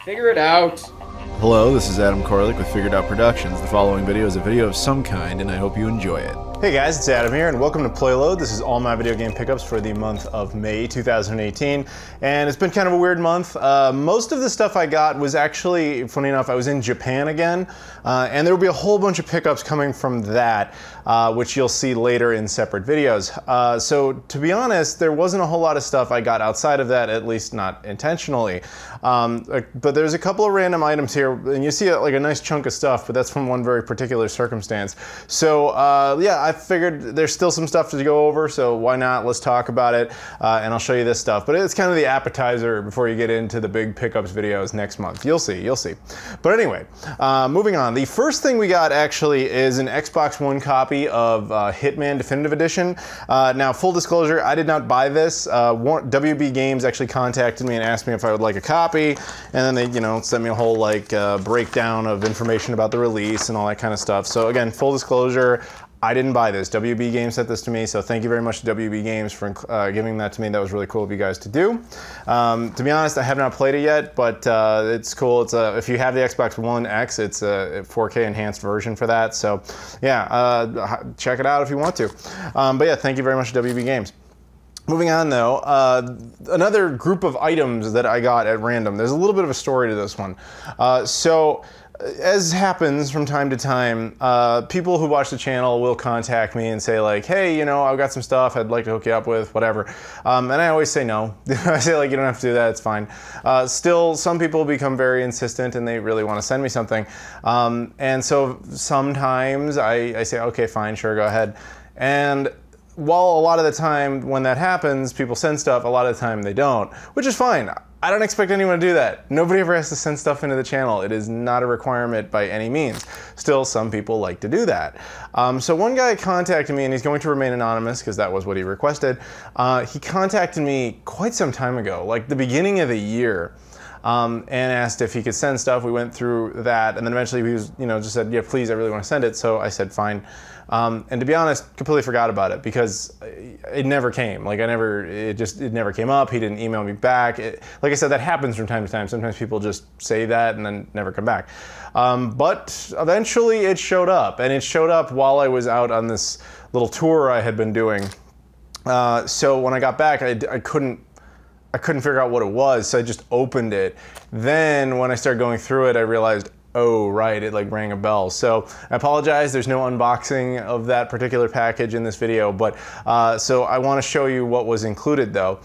Figure it out. Hello, this is Adam Koralik with Figured Out Productions. The following video is a video of some kind, and I hope you enjoy it. Hey guys, it's Adam here, and welcome to PlayLoad. This is all my video game pickups for the month of May 2018, and it's been kind of a weird month. Most of the stuff I got was actually, funny enough, I was in Japan again, and there will be a whole bunch of pickups coming from that, which you'll see later in separate videos. So to be honest, there wasn't a whole lot of stuff I got outside of that, at least not intentionally. But there's a couple of random items here, and you see like a nice chunk of stuff, but that's from one very particular circumstance. So yeah, I figured there's still some stuff to go over, so why not? Let's talk about it, and I'll show you this stuff. But it's kind of the appetizer before you get into the big pickups videos next month. You'll see, you'll see. But anyway, moving on. The first thing we got actually is an Xbox One copy of Hitman Definitive Edition. Now, full disclosure, I did not buy this. WB Games actually contacted me and asked me if I would like a copy, and then they, you know, sent me a whole like breakdown of information about the release and all that kind of stuff. So again, full disclosure, I didn't buy this. WB Games sent this to me, so thank you very much to WB Games for giving that to me. That was really cool of you guys to do. To be honest, I have not played it yet, but it's cool. It's if you have the Xbox One X, it's a 4K enhanced version for that. So yeah, check it out if you want to. But yeah, thank you very much to WB Games. Moving on though, another group of items that I got at random. There's a little bit of a story to this one. So, as happens from time to time, people who watch the channel will contact me and say like, hey, you know, I've got some stuff I'd like to hook you up with, whatever. And I always say no. I say like, you don't have to do that, it's fine. Still, some people become very insistent and they really want to send me something. And so sometimes I say, okay, fine, sure, go ahead. And while a lot of the time when that happens, people send stuff, a lot of the time they don't, which is fine. I don't expect anyone to do that. Nobody ever has to send stuff into the channel. It is not a requirement by any means. Still, some people like to do that. So one guy contacted me, and he's going to remain anonymous because that was what he requested. He contacted me quite some time ago, like the beginning of the year. And asked if he could send stuff. We went through that, and then eventually he was, you know, just said, yeah, please, I really want to send it. So I said, fine. And to be honest, completely forgot about it because it never came. Like it never came up. He didn't email me back. Like I said, that happens from time to time. Sometimes people just say that and then never come back. But eventually it showed up, and it showed up while I was out on this little tour I had been doing. So when I got back, I couldn't figure out what it was, so I just opened it. Then when I started going through it, I realized, oh right, it like rang a bell. So I apologize, there's no unboxing of that particular package in this video, but so I want to show you what was included though.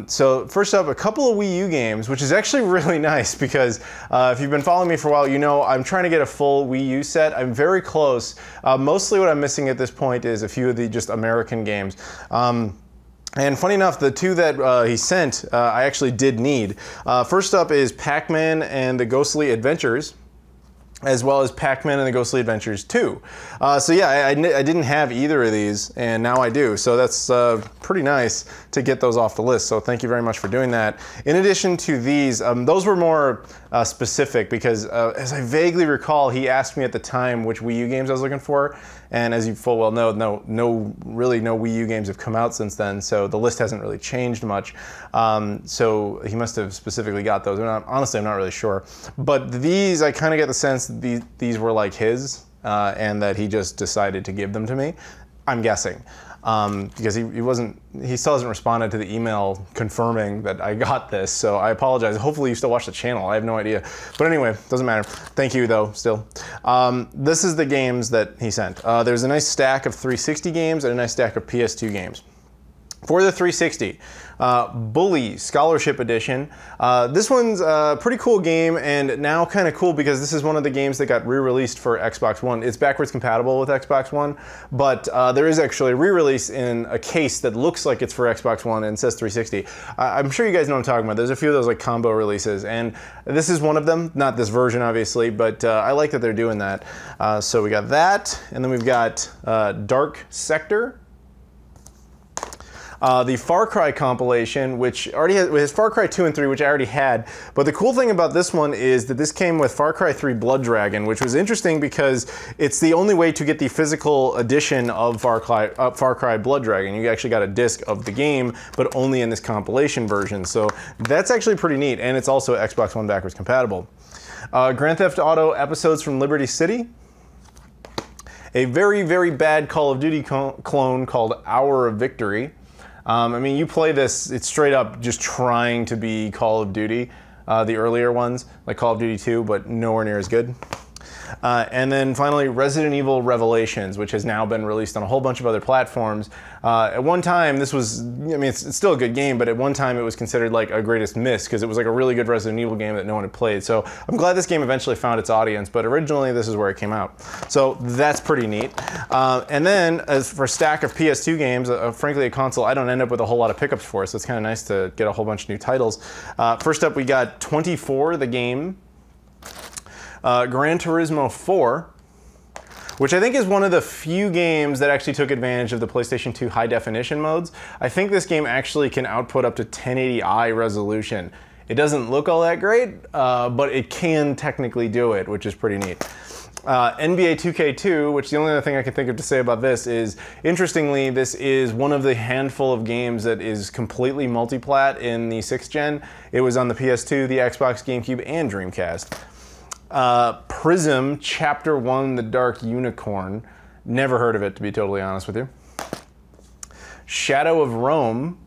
So first up, a couple of Wii U games, which is actually really nice because if you've been following me for a while, you know I'm trying to get a full Wii U set. I'm very close. Mostly what I'm missing at this point is a few of the just American games. And funny enough, the two that he sent, I actually did need. First up is Pac-Man and the Ghostly Adventures, as well as Pac-Man and the Ghostly Adventures 2. So yeah, I didn't have either of these, and now I do. So that's pretty nice to get those off the list. So thank you very much for doing that. In addition to these, those were more specific because as I vaguely recall, he asked me at the time which Wii U games I was looking for. And as you full well know, really no Wii U games have come out since then, so the list hasn't really changed much. So he must have specifically got those. Honestly, I'm not really sure. But these, I kind of get the sense that these were like his, and that he just decided to give them to me. I'm guessing. Because he still hasn't responded to the email confirming that I got this, so I apologize. Hopefully you still watch the channel, I have no idea. But anyway, doesn't matter. Thank you though, still. This is the games that he sent. There's a nice stack of 360 games and a nice stack of PS2 games. For the 360, Bully Scholarship Edition. This one's a pretty cool game, and now kind of cool because this is one of the games that got re-released for Xbox One. It's backwards compatible with Xbox One, but there is actually a re-release in a case that looks like it's for Xbox One and says 360. I'm sure you guys know what I'm talking about. There's a few of those like combo releases, and this is one of them. Not this version, obviously, but I like that they're doing that. So we got that, and then we've got Dark Sector. the Far Cry compilation, which already has Far Cry 2 and 3, which I already had. But the cool thing about this one is that this came with Far Cry 3 Blood Dragon, which was interesting because it's the only way to get the physical edition of Far Cry Blood Dragon. You actually got a disc of the game, but only in this compilation version. So that's actually pretty neat, and it's also Xbox One backwards compatible. Grand Theft Auto Episodes from Liberty City. A very, very bad Call of Duty clone called Hour of Victory. I mean, you play this, it's straight up just trying to be Call of Duty, the earlier ones, like Call of Duty 2, but nowhere near as good. And then finally, Resident Evil Revelations, which has now been released on a whole bunch of other platforms. At one time, this was, I mean, it's still a good game, but at one time it was considered like a greatest miss because it was like a really good Resident Evil game that no one had played. So I'm glad this game eventually found its audience, but originally this is where it came out. So that's pretty neat. And then as for a stack of PS2 games, frankly a console I don't end up with a whole lot of pickups for, so it's kind of nice to get a whole bunch of new titles. First up we got 24, the game. Gran Turismo 4, which I think is one of the few games that actually took advantage of the PlayStation 2 high definition modes. I think this game actually can output up to 1080i resolution. It doesn't look all that great, but it can technically do it, which is pretty neat. NBA 2K2, which the only other thing I can think of to say about this is, interestingly, this is one of the handful of games that is completely multiplat in the 6th gen. It was on the PS2, the Xbox, GameCube, and Dreamcast. Prism Chapter 1, The Dark Unicorn. Never heard of it, to be totally honest with you. Shadow of Rome.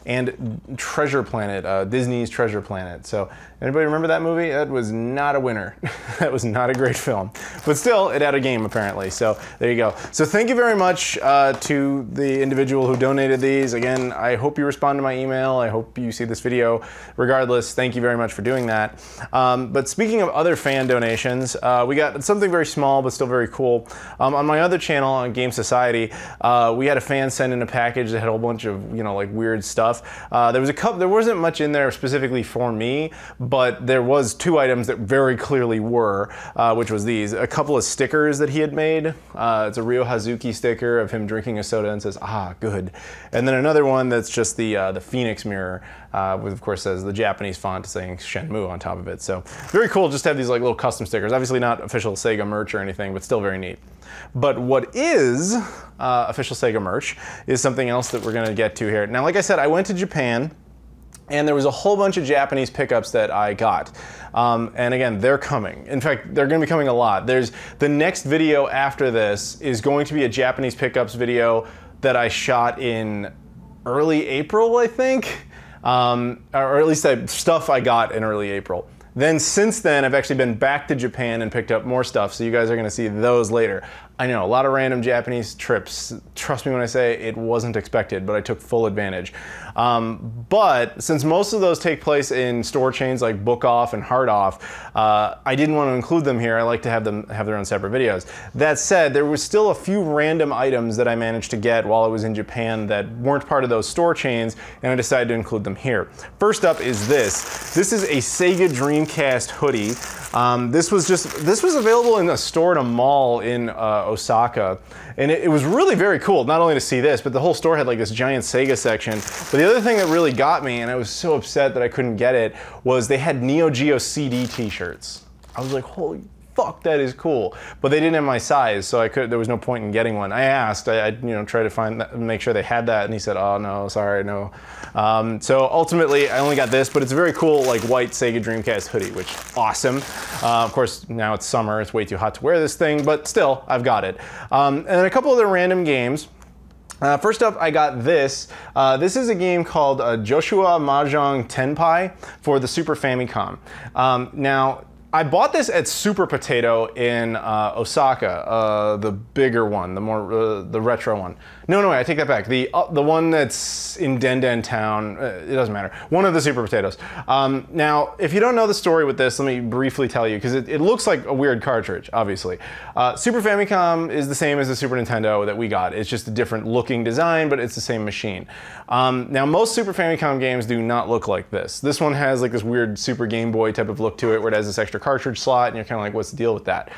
And Treasure Planet, Disney's Treasure Planet. So, anybody remember that movie? That was not a winner. That was not a great film. But still, it had a game apparently, so there you go. So thank you very much to the individual who donated these. Again, I hope you respond to my email. I hope you see this video. Regardless, thank you very much for doing that. But speaking of other fan donations, we got something very small but still very cool. On my other channel, on Game Society, we had a fan send in a package that had a whole bunch of, you know, like weird stuff. There wasn't much in there specifically for me, but there was 2 items that very clearly were, which was these. A couple of stickers that he had made. It's a Ryo Hazuki sticker of him drinking a soda and says, "Ah, good." And then another one that's just the Phoenix mirror, which of course says the Japanese font saying Shenmue on top of it. So very cool just to have these like little custom stickers. Obviously not official Sega merch or anything, but still very neat. But what is official Sega merch is something else that we're going to get to here. Now, like I said, I went to Japan, and there was a whole bunch of Japanese pickups that I got. And again, they're coming. In fact, they're going to be coming a lot. There's the next video after this is going to be a Japanese pickups video that I shot in early April, I think. Or at least stuff I got in early April. Then since then, I've actually been back to Japan and picked up more stuff, so you guys are going to see those later. I know, a lot of random Japanese trips. Trust me when I say it wasn't expected, but I took full advantage. But since most of those take place in store chains like Book Off and Heart Off, I didn't want to include them here. I like to have them have their own separate videos. That said, there was still a few random items that I managed to get while I was in Japan that weren't part of those store chains, and I decided to include them here. First up is this. This is a Sega Dreamcast hoodie. This was available in a store at a mall in Osaka, and it was really very cool, not only to see this, but the whole store had like this giant Sega section. But the other thing that really got me, and I was so upset that I couldn't get it, was they had Neo Geo CD t-shirts. I was like, holy fuck, that is cool. But they didn't have my size, so there was no point in getting one. I asked, I tried to find that, make sure they had that, and he said, oh no, sorry, no. So ultimately, I only got this, but it's a very cool, like, white Sega Dreamcast hoodie, which, awesome. Of course, now it's summer, it's way too hot to wear this thing, but still, I've got it. And then a couple other random games. First up, I got this. This is a game called Joshua Mahjong Tenpai for the Super Famicom. Now, I bought this at Super Potato in Osaka, the bigger one, the more the retro one. No, I take that back. The one that's in Den Town. It doesn't matter. One of the Super Potatoes. Now, if you don't know the story with this, let me briefly tell you because it looks like a weird cartridge. Obviously, Super Famicom is the same as the Super Nintendo that we got. It's just a different looking design, but it's the same machine. Now, most Super Famicom games do not look like this. This one has like this weird Super Game Boy type of look to it, where it has this extra cartridge slot, and you're kind of like, what's the deal with that?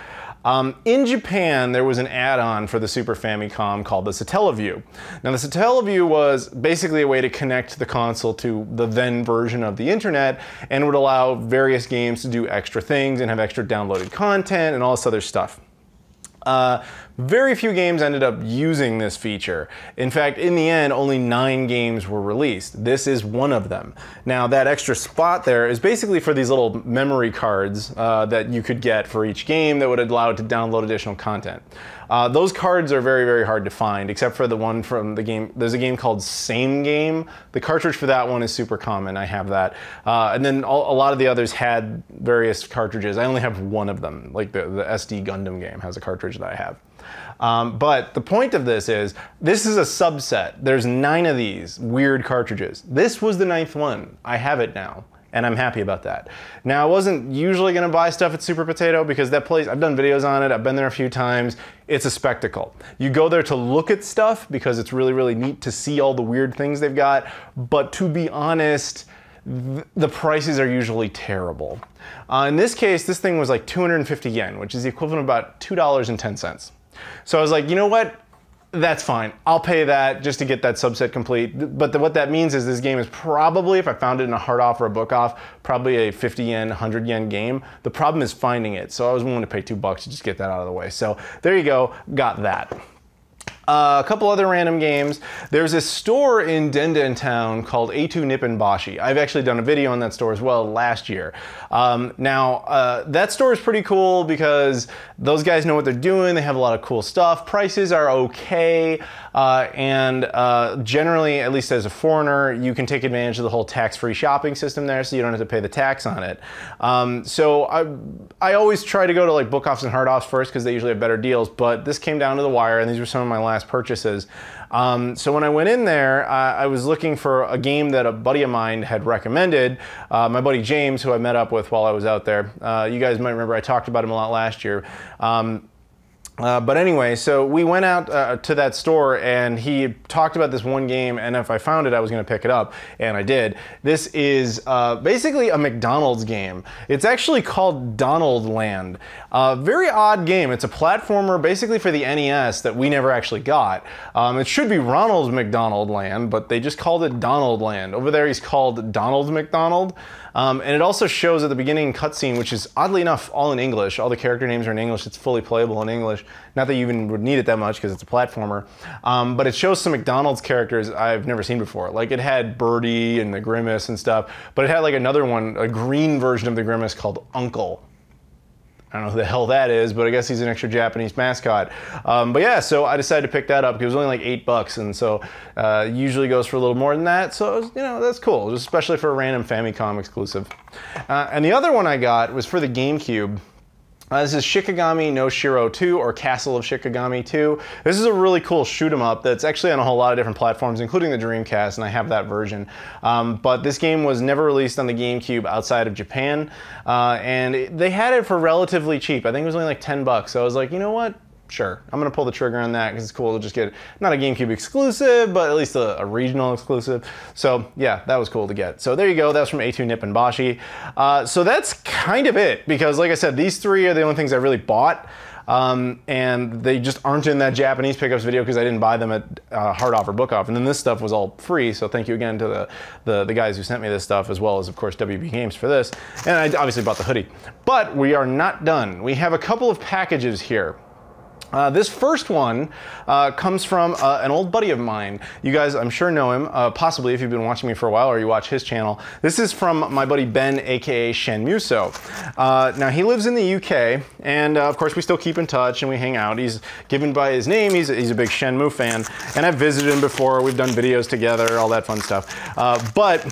In Japan, there was an add-on for the Super Famicom called the Satellaview. Now, the Satellaview was basically a way to connect the console to the then version of the internet, and would allow various games to do extra things and have extra downloaded content and all this other stuff. Very few games ended up using this feature. In fact, in the end, only 9 games were released. This is one of them. Now, that extra spot there is basically for these little memory cards that you could get for each game that would allow it to download additional content. Those cards are very, very hard to find, except for the one from the game. There's a game called Same Game. The cartridge for that one is super common. I have that. And then a lot of the others had various cartridges. I only have one of them, like the SD Gundam game has a cartridge that I have. But the point of this is a subset. There's 9 of these weird cartridges. This was the 9th one. I have it now, and I'm happy about that. Now, I wasn't usually gonna buy stuff at Super Potato because that place, I've done videos on it, I've been there a few times. It's a spectacle. You go there to look at stuff because it's really, really neat to see all the weird things they've got, but to be honest, the prices are usually terrible. In this case, this thing was like 250 yen, which is the equivalent of about $2.10. So I was like, you know what? That's fine. I'll pay that just to get that subset complete. But what that means is this game is probably, if I found it in a hard off or a book off, probably a 50 yen, 100 yen game. The problem is finding it. So I was willing to pay $2 to just get that out of the way. So there you go, got that. A couple other random games. There's a store in Denden Town called A2 Nipponbashi. I've actually done a video on that store as well last year. That store is pretty cool because those guys know what they're doing. They have a lot of cool stuff. Prices are okay. Generally, at least as a foreigner, you can take advantage of the whole tax-free shopping system there, so you don't have to pay the tax on it. So I always try to go to like book offs and hard offs first because they usually have better deals, but this came down to the wire, and these were some of my last purchases. So when I went in there, I was looking for a game that a buddy of mine had recommended. My buddy James, who I met up with while I was out there. You guys might remember I talked about him a lot last year. But anyway, so we went out to that store, and he talked about this one game, and if I found it, I was going to pick it up, and I did. This is basically a McDonald's game. It's actually called Donald Land. Very odd game. It's a platformer basically for the NES that we never actually got. It should be Ronald McDonald Land, but they just called it Donald Land. Over there, he's called Donald McDonald. And it also shows at the beginning cutscene, which is oddly enough all in English. All the character names are in English. It's fully playable in English. Not that you even would need it that much because it's a platformer. But it shows some McDonald's characters I've never seen before. Like it had Birdie and the Grimace and stuff, but it had like another one, a green version of the Grimace called Uncle. I don't know who the hell that is, but I guess he's an extra Japanese mascot. But yeah, so I decided to pick that up because it was only like $8, and so usually goes for a little more than that. So it was, you know, that's cool, especially for a random Famicom exclusive. And the other one I got was for the GameCube. This is Shikigami no Shiro 2, or Castle of Shikigami 2. This is a really cool shoot 'em up that's actually on a whole lot of different platforms, including the Dreamcast, and I have that version. But this game was never released on the GameCube outside of Japan, and they had it for relatively cheap. I think it was only like $10, so I was like, you know what? Sure, I'm gonna pull the trigger on that because it's cool to just get, not a GameCube exclusive, but at least a regional exclusive. So yeah, that was cool to get. So there you go, that was from A2 Nipponbashi. So that's kind of it, because like I said, these 3 are the only things I really bought. And they just aren't in that Japanese pickups video because I didn't buy them at hard off or book off. And then this stuff was all free, so thank you again to the guys who sent me this stuff, as well as of course WB Games for this. And I obviously bought the hoodie. But we are not done. We have a couple of packages here. This first one comes from an old buddy of mine. You guys, I'm sure, know him, possibly if you've been watching me for a while or you watch his channel. This is from my buddy Ben, aka Shenmuso. Now, he lives in the UK, and of course we still keep in touch and we hang out. He's given by his name, he's a big Shenmue fan, and I've visited him before. We've done videos together, all that fun stuff. But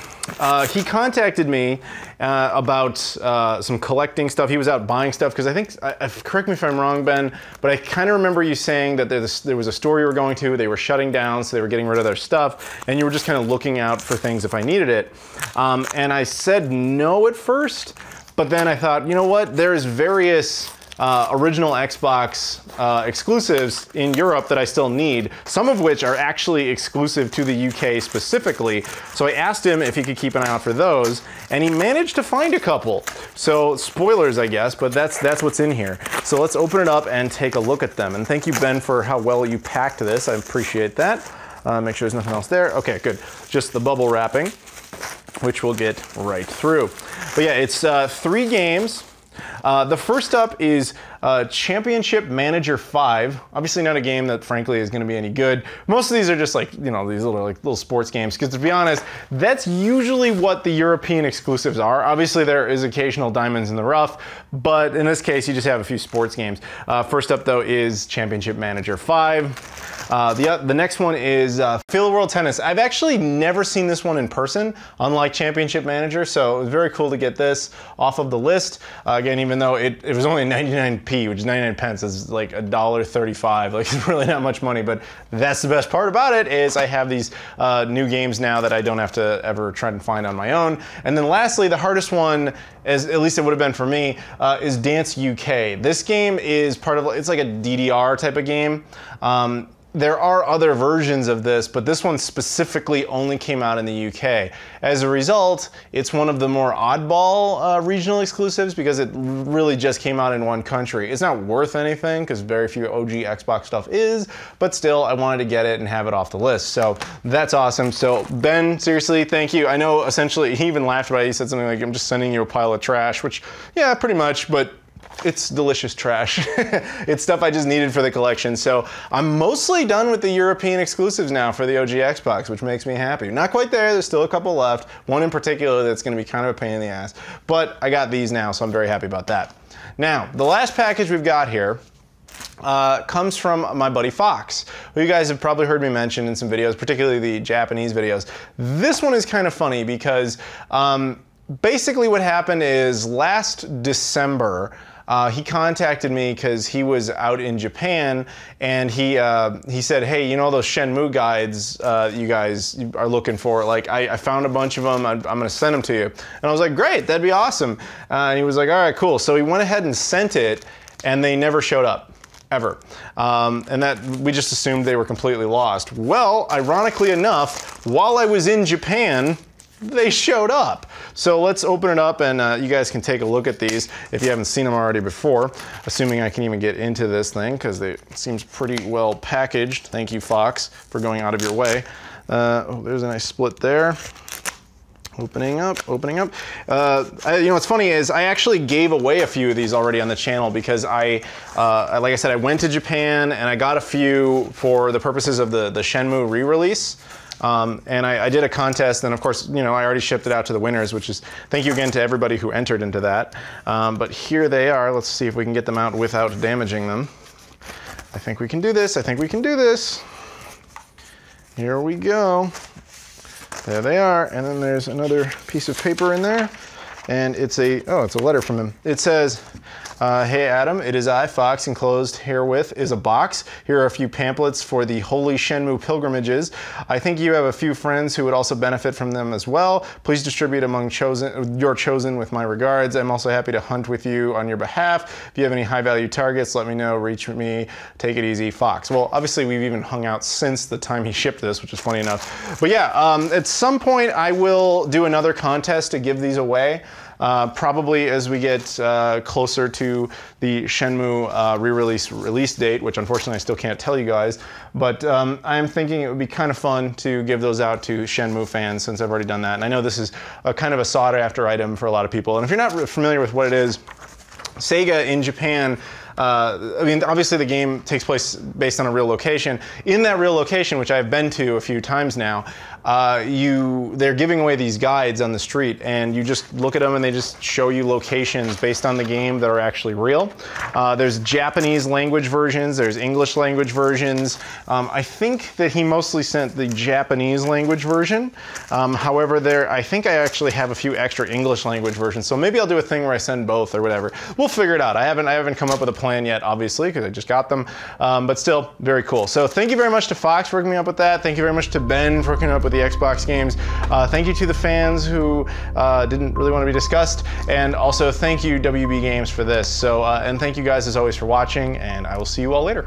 he contacted me about some collecting stuff. He was out buying stuff because I think, correct me if I'm wrong, Ben, but I kind of remember you saying that there was a store you were going to, they were shutting down, so they were getting rid of their stuff, and you were just kind of looking out for things if I needed it. And I said no at first, but then I thought, you know what, there's various original Xbox exclusives in Europe that I still need, some of which are actually exclusive to the UK specifically. So I asked him if he could keep an eye out for those, and he managed to find a couple. So spoilers, I guess, but that's what's in here. So let's open it up and take a look at them. And thank you, Ben, for how well you packed this. I appreciate that. Make sure there's nothing else there. Okay, good. Just the bubble wrapping, which we'll get right through. But yeah, it's 3 games. The first up is Championship Manager 5. Obviously not a game that frankly is going to be any good. Most of these are just like, you know, these little sports games, because to be honest, that's usually what the European exclusives are. Obviously there is occasional diamonds in the rough, but in this case you just have a few sports games. First up though is Championship Manager 5. The next one is Field World Tennis. I've actually never seen this one in person, unlike Championship Manager, so it was very cool to get this off of the list. Again, even though it was only 99p, which is 99 pence, is like $1.35. Like, it's really not much money, but that's the best part about it, is I have these new games now that I don't have to ever try and find on my own. And then lastly, the hardest one, as at least it would have been for me, is Dance UK. This game is part of, it's like a DDR type of game. There are other versions of this, but this one specifically only came out in the UK. As a result, it's one of the more oddball regional exclusives because it really just came out in one country. It's not worth anything because very few OG Xbox stuff is, but still I wanted to get it and have it off the list. So that's awesome. So Ben, seriously, thank you. I know essentially he even laughed about it. He said something like, I'm just sending you a pile of trash, which yeah, pretty much, but it's delicious trash. It's stuff I just needed for the collection. So I'm mostly done with the European exclusives now for the OG Xbox, which makes me happy. Not quite there, there's still a couple left. One in particular that's gonna be kind of a pain in the ass, but I got these now, so I'm very happy about that. Now, the last package we've got here comes from my buddy Fox, who you guys have probably heard me mention in some videos, particularly the Japanese videos. This one is kind of funny because basically what happened is last December, he contacted me because he was out in Japan, and he said, hey, you know those Shenmue guides you guys are looking for? Like, I found a bunch of them, I'm gonna send them to you. And I was like, great, that'd be awesome. And he was like, all right, cool. So he went ahead and sent it, and they never showed up. Ever. And that we just assumed they were completely lost. Well, ironically enough, while I was in Japan, they showed up. So let's open it up, and you guys can take a look at these if you haven't seen them already before, assuming I can even get into this thing, because it seems pretty well packaged. Thank you, Fox, for going out of your way. Oh, there's a nice split there. Opening up, opening up. You know what's funny is I actually gave away a few of these already on the channel because like I said, I went to Japan and I got a few for the purposes of the Shenmue re-release. And I did a contest, and of course, you know, I already shipped it out to the winners, which is, thank you again to everybody who entered into that. But here they are. Let's see if we can get them out without damaging them. I think we can do this. I think we can do this. Here we go. There they are. And then there's another piece of paper in there. And it's a letter from him. It says, hey Adam, it is I, Fox, enclosed herewith is a box. Here are a few pamphlets for the Holy Shenmue pilgrimages. I think you have a few friends who would also benefit from them as well. Please distribute among your chosen with my regards. I'm also happy to hunt with you on your behalf. If you have any high value targets, let me know, reach me, take it easy, Fox. Well, obviously we've even hung out since the time he shipped this, which is funny enough. But yeah, at some point I will do another contest to give these away. Probably as we get closer to the Shenmue release date, which unfortunately I still can't tell you guys, but I'm thinking it would be kind of fun to give those out to Shenmue fans since I've already done that. And I know this is a kind of a sought after item for a lot of people. And if you're not familiar with what it is, Sega in Japan, I mean, obviously the game takes place based on a real location. In that real location, which I've been to a few times now, they're giving away these guides on the street, and you just look at them and they just show you locations based on the game that are actually real. There's Japanese language versions, there's English language versions. I think that he mostly sent the Japanese language version. However, I think I actually have a few extra English language versions, so maybe I'll do a thing where I send both or whatever. We'll figure it out. I haven't come up with a plan plan yet, obviously, because I just got them, but still very cool. So thank you very much to Fox for hooking me up with that. Thank you very much to Ben for hooking me up with the Xbox games. Thank you to the fans who didn't really want to be discussed, and also thank you WB Games for this. So, and thank you guys as always for watching, and I will see you all later.